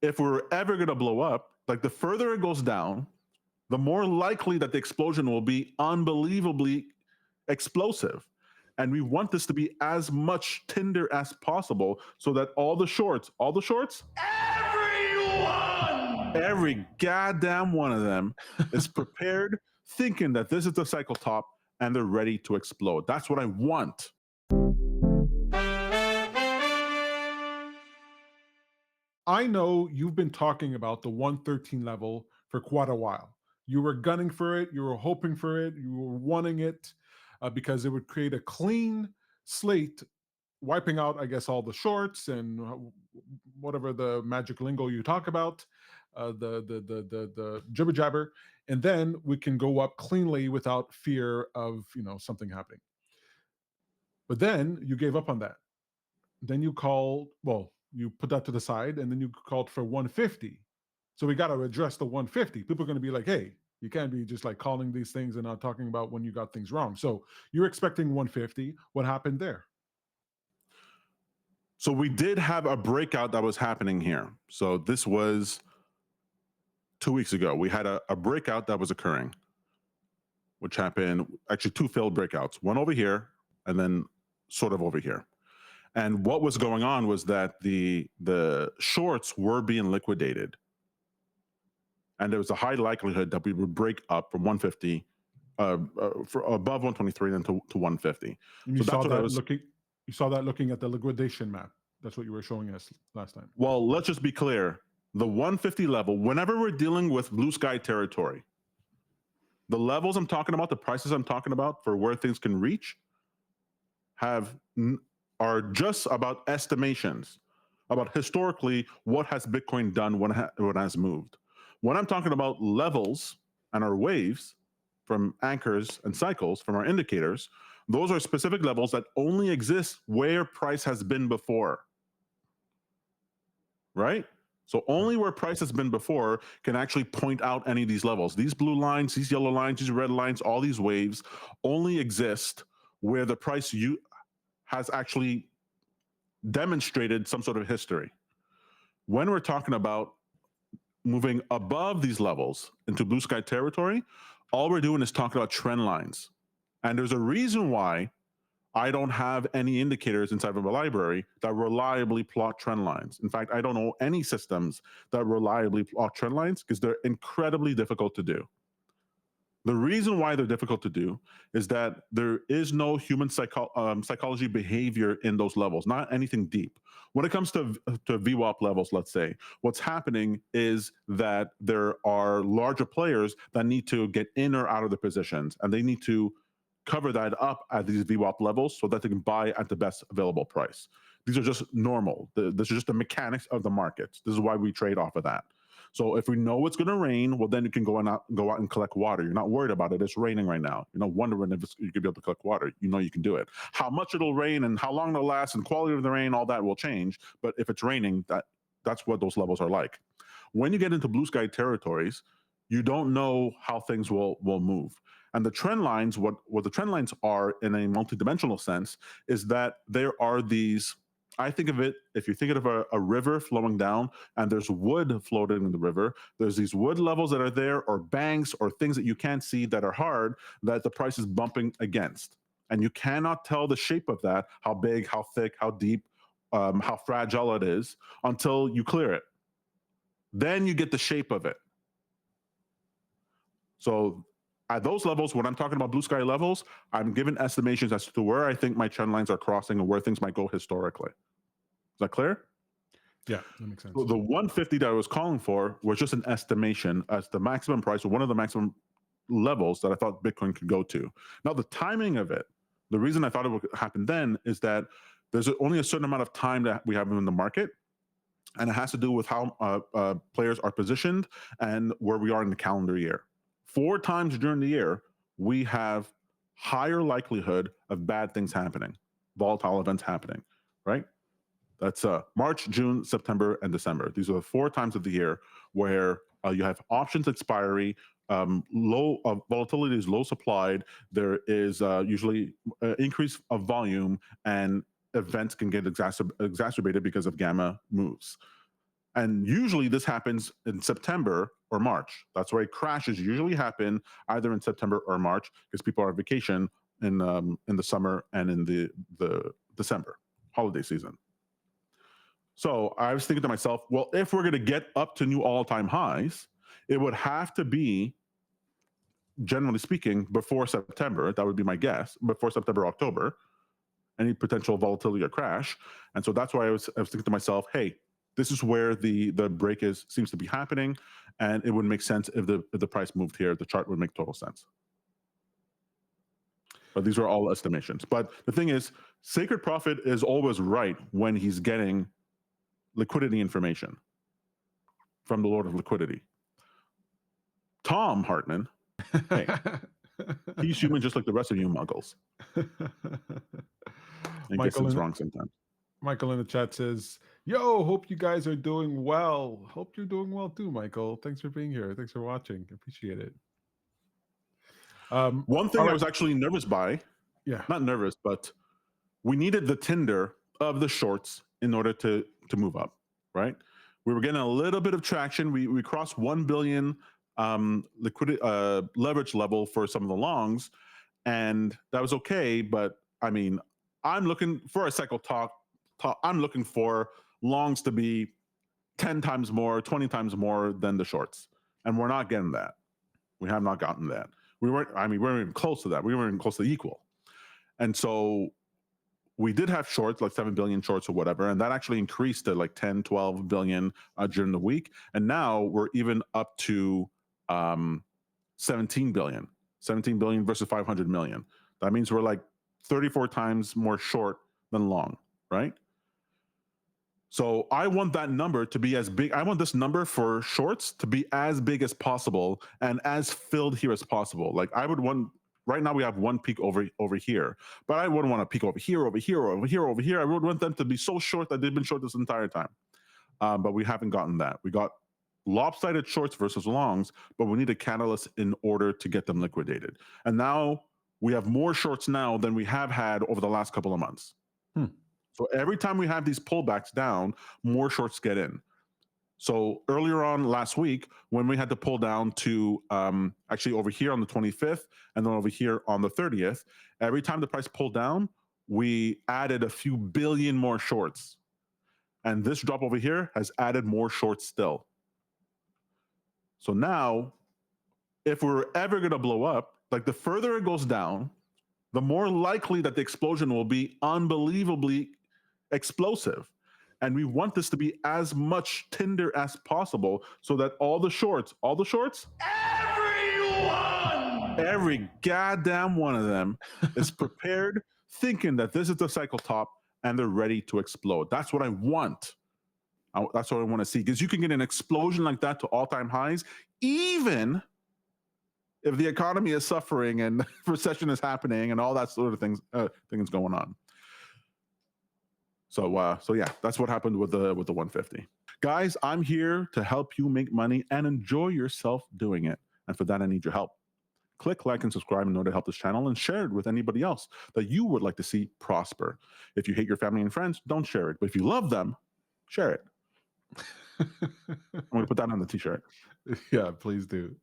if we're ever going to blow up, like the further it goes down, the more likely that the explosion will be unbelievably explosive. And we want this to be as much tinder as possible so that all the shorts, every goddamn one of them is prepared, thinking that this is the cycle top and they're ready to explode. That's what I want. I know you've been talking about the 113 level for quite a while. You were gunning for it, you were hoping for it, you were wanting it because it would create a clean slate, wiping out, I guess, all the shorts and whatever the magic lingo you talk about, the jibber jabber, and then we can go up cleanly without fear of something happening. But then you gave up on that. Then you put that to the side, and then you called for 150. So we got to address the 150. People are going to be like, hey, you can't be just like calling these things and not talking about when you got things wrong. So you're expecting 150. What happened there? So we did have a breakout that was happening here. So this was 2 weeks ago. We had a breakout that was occurring, which happened, actually two failed breakouts, one over here and then sort of over here. And what was going on was that the shorts were being liquidated. And there was a high likelihood that we would break up from 150 for above 123 then to 150. You saw that looking at the liquidation map. That's what you were showing us last time. Well, let's just be clear. The 150 level, whenever we're dealing with blue sky territory, the levels I'm talking about, the prices I'm talking about for where things can reach are just about estimations, about historically what has Bitcoin done when it has moved. When I'm talking about levels and our waves from anchors and cycles from our indicators, those are specific levels that only exist where price has been before, right? So only where price has been before can actually point out any of these levels. These blue lines, these yellow lines, these red lines, all these waves only exist where the price has actually demonstrated some sort of history. When we're talking about moving above these levels into blue sky territory, all we're doing is talking about trend lines. And there's a reason why I don't have any indicators inside of a library that reliably plot trend lines. In fact, I don't know any systems that reliably plot trend lines because they're incredibly difficult to do. The reason why they're difficult to do is that there is no human psychology behavior in those levels, not anything deep. When it comes to VWAP levels, let's say, what's happening is that there are larger players that need to get in or out of the positions, and they need to cover that up at these VWAP levels so that they can buy at the best available price. These are just normal. This is just the mechanics of the markets. This is why we trade off of that. So if we know it's going to rain, well, then you can go out and collect water. You're not worried about it. It's raining right now. You're not wondering if you could be able to collect water. You know you can do it. How much it'll rain and how long it'll last and quality of the rain, all that will change. But if it's raining, that's what those levels are like. When you get into blue sky territories, you don't know how things will move. And the trend lines, what the trend lines are in a multidimensional sense, is that there are these, I think of it, if you think of a river flowing down and there's wood floating in the river, there's these wood levels that are there or banks or things that you can't see that are hard that the price is bumping against. And you cannot tell the shape of that, how big, how thick, how deep, how fragile it is until you clear it. Then you get the shape of it. So at those levels, when I'm talking about blue sky levels, I'm given estimations as to where I think my trend lines are crossing and where things might go historically. Is that clear? Yeah, that makes sense. So the 150 that I was calling for was just an estimation as the maximum price or one of the maximum levels that I thought Bitcoin could go to. Now, the timing of it, the reason I thought it would happen then is that there's only a certain amount of time that we have in the market, and it has to do with how players are positioned and where we are in the calendar year. 4 times during the year, we have higher likelihood of bad things happening, volatile events happening, right? That's March, June, September, and December. These are the 4 times of the year where you have options expiry, low volatility is low supplied. There is usually increase of volume, and events can get exacerbated because of gamma moves. And usually this happens in September or March. That's why crashes usually happen either in September or March, because people are on vacation in the summer and in the December holiday season. So I was thinking to myself, well, if we're going to get up to new all-time highs, it would have to be, generally speaking, before September. That would be my guess, before September, October, any potential volatility or crash. And so that's why I was thinking to myself, hey, this is where the break seems to be happening, and it would make sense if the price moved here. The chart would make total sense. But these are all estimations. But the thing is, Sacred Prophet is always right when he's getting liquidity information from the Lord of Liquidity. Tom Hartman, hey, he's human just like the rest of you muggles. I guess it's wrong sometimes. Michael in the chat says, yo, hope you guys are doing well. Hope you're doing well too, Michael. Thanks for being here. Thanks for watching. Appreciate it. One thing I was actually nervous by, not nervous, but we needed the tinder of the shorts in order to move up, right? We were getting a little bit of traction. We crossed 1 billion liquidity leverage level for some of the longs, and that was okay. But I mean, I'm looking for a cycle talk. I'm looking for longs to be 10 times more, 20 times more than the shorts, and we're not getting that. We have not gotten that. We weren't even close to that. We weren't even close to equal. And so we did have shorts, like 7 billion shorts or whatever, and that actually increased to like 10, 12 billion during the week. And now we're even up to 17 billion versus 500 million. That means we're like 34 times more short than long, right? So I want that number to be as big. I want this number for shorts to be as big as possible and as filled here as possible. Like I would want, right now we have one peak over here, but I wouldn't want to peak over here. I would want them to be so short that they've been short this entire time. But we haven't gotten that. We got lopsided shorts versus longs, but we need a catalyst in order to get them liquidated. And now we have more shorts now than we have had over the last couple of months. So every time we have these pullbacks down, more shorts get in. So earlier on last week, when we had to pull down to actually over here on the 25th and then over here on the 30th, every time the price pulled down, we added a few billion more shorts. And this drop over here has added more shorts still. So now, if we're ever going to blow up, like the further it goes down, the more likely that the explosion will be unbelievably explosive. And we want this to be as much tinder as possible so that all the shorts, every goddamn one of them is prepared, thinking that this is the cycle top and they're ready to explode. That's what I want. That's what I want to see, because you can get an explosion like that to all-time highs, even if the economy is suffering and recession is happening and all that sort of things going on. So yeah, that's what happened with the 150. Guys, I'm here to help you make money and enjoy yourself doing it. And for that, I need your help. Click like and subscribe in order to help this channel, and share it with anybody else that you would like to see prosper. If you hate your family and friends, don't share it. But if you love them, share it. I'm going to put that on the t-shirt. Yeah, please do.